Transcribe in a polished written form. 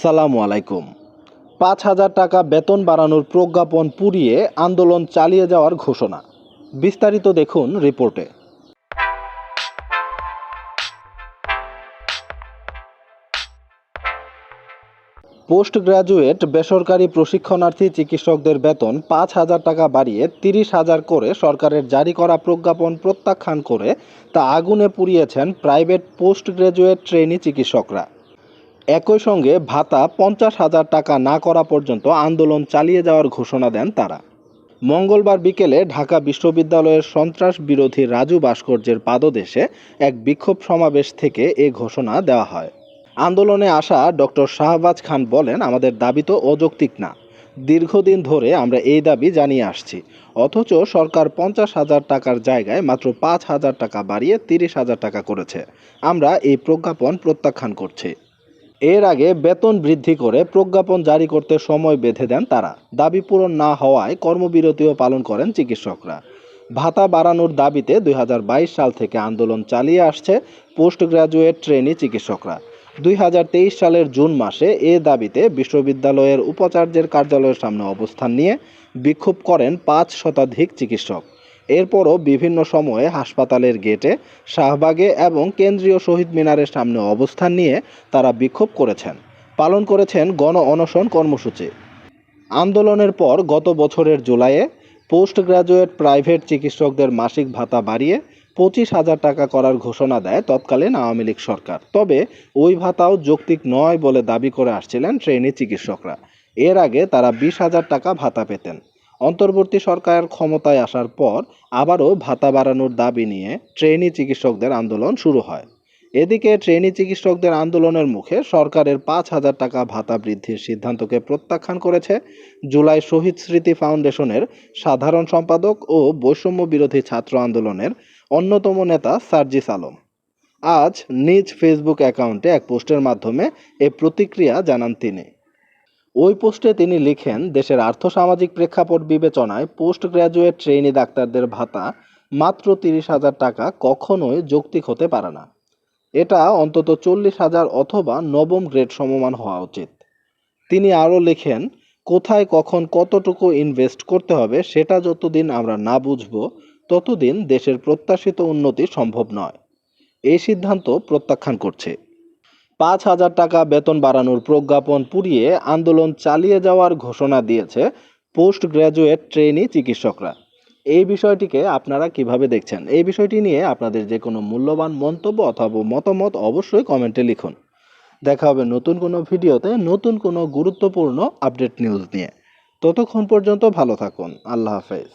আসসালামু আলাইকুম। ৫,০০০ টাকা বেতন বাড়ানোর প্রজ্ঞাপন পুড়িয়ে আন্দোলন চালিয়ে যাওয়ার ঘোষণা। বিস্তারিত দেখুন রিপোর্টে। পোস্ট গ্রাজুয়েট বেসরকারি প্রশিক্ষণার্থী চিকিৎসকদের বেতন ৫,০০০ টাকা বাড়িয়ে ৩০,০০০ করে সরকারের জারি করা প্রজ্ঞাপন প্রত্যাখ্যান করে তা আগুনে পুড়িয়েছেন প্রাইভেট পোস্ট গ্রাজুয়েট ট্রেনি চিকিৎসকরা। একই সঙ্গে ভাতা ৫০,০০০ টাকা না করা পর্যন্ত আন্দোলন চালিয়ে যাওয়ার ঘোষণা দেন তারা। মঙ্গলবার বিকেলে ঢাকা বিশ্ববিদ্যালয়ের সন্ত্রাস বিরোধী রাজু ভাস্কর্যের পাদদেশে এক বিক্ষোভ সমাবেশ থেকে এ ঘোষণা দেওয়া হয়। আন্দোলনে আসা ডক্টর শাহবাজ খান বলেন, আমাদের দাবি তো অযৌক্তিক না। দীর্ঘদিন ধরে আমরা এই দাবি জানিয়ে আসছি, অথচ সরকার ৫০,০০০ টাকার জায়গায় মাত্র ৫,০০০ টাকা বাড়িয়ে ৩০,০০০ টাকা করেছে। আমরা এই প্রজ্ঞাপন প্রত্যাখ্যান করছি। এর আগে বেতন বৃদ্ধি করে প্রজ্ঞাপন জারি করতে সময় বেঁধে দেন তারা। দাবি পূরণ না হওয়ায় কর্মবিরতিও পালন করেন চিকিৎসকরা। ভাতা বাড়ানোর দাবিতে ২০২২ সাল থেকে আন্দোলন চালিয়ে আসছে পোস্ট গ্রাজুয়েট ট্রেনি চিকিৎসকরা। ২০২৩ সালের জুন মাসে এ দাবিতে বিশ্ববিদ্যালয়ের উপাচার্যের কার্যালয়ের সামনে অবস্থান নিয়ে বিক্ষোভ করেন ৫ শতাধিক চিকিৎসক। এরপরও বিভিন্ন সময়ে হাসপাতালের গেটে, শাহবাগে এবং কেন্দ্রীয় শহীদ মিনারের সামনে অবস্থান নিয়ে তারা বিক্ষোভ করেছেন, পালন করেছেন গণ অনশন কর্মসূচি। আন্দোলনের পর গত বছরের জুলাইয়ে পোস্ট গ্রাজুয়েট প্রাইভেট চিকিৎসকদের মাসিক ভাতা বাড়িয়ে ২৫,০০০ টাকা করার ঘোষণা দেয় তৎকালীন আওয়ামী লীগ সরকার। তবে ওই ভাতাও যৌক্তিক নয় বলে দাবি করে আসছিলেন ট্রেনি চিকিৎসকরা। এর আগে তারা ২০,০০০ টাকা ভাতা পেতেন। অন্তর্বর্তী সরকার ক্ষমতায় আসার পর আবারও ভাতা বাড়ানোর দাবি নিয়ে ট্রেনি চিকিৎসকদের আন্দোলন শুরু হয়। এদিকে ট্রেনি চিকিৎসকদের আন্দোলনের মুখে সরকারের ৫,০০০ টাকা ভাতা বৃদ্ধির সিদ্ধান্তকে প্রত্যাখ্যান করেছে জুলাই শহীদ স্মৃতি ফাউন্ডেশনের সাধারণ সম্পাদক ও বৈষম্য বিরোধী ছাত্র আন্দোলনের অন্যতম নেতা সার্জিস আলম। আজ নিজ ফেসবুক অ্যাকাউন্টে এক পোস্টের মাধ্যমে এ প্রতিক্রিয়া জানান তিনি। ওই পোস্টে তিনি লিখেন, দেশের আর্থসামাজিক প্রেক্ষাপট বিবেচনায় পোস্ট গ্র্যাজুয়েট ট্রেনি ডাক্তারদের ভাতা মাত্র ৩০,০০০ টাকা কখনোই যৌক্তিক হতে পারে না। এটা অন্তত ৪০,০০০ অথবা নবম গ্রেড সমমান হওয়া উচিত। তিনি আরও লেখেন, কোথায় কখন কতটুকু ইনভেস্ট করতে হবে সেটা যতদিন আমরা না বুঝব ততদিন দেশের প্রত্যাশিত উন্নতি সম্ভব নয়। এই সিদ্ধান্ত প্রত্যাখ্যান করছে। ৫,০০০ টাকা বেতন বাড়ানোর প্রজ্ঞাপন পুড়িয়ে আন্দোলন চালিয়ে যাওয়ার ঘোষণা দিয়েছে পোস্ট গ্র্যাজুয়েট ট্রেনি চিকিৎসকরা। এই বিষয়টিকে আপনারা কিভাবে দেখছেন? এই বিষয়টি নিয়ে আপনাদের যে কোনো মূল্যবান মন্তব্য অথবা মতামত অবশ্যই কমেন্টে লিখুন। দেখা হবে নতুন কোনো ভিডিওতে নতুন কোনো গুরুত্বপূর্ণ আপডেট নিউজ নিয়ে। ততক্ষণ পর্যন্ত ভালো থাকুন। আল্লাহ হাফেজ।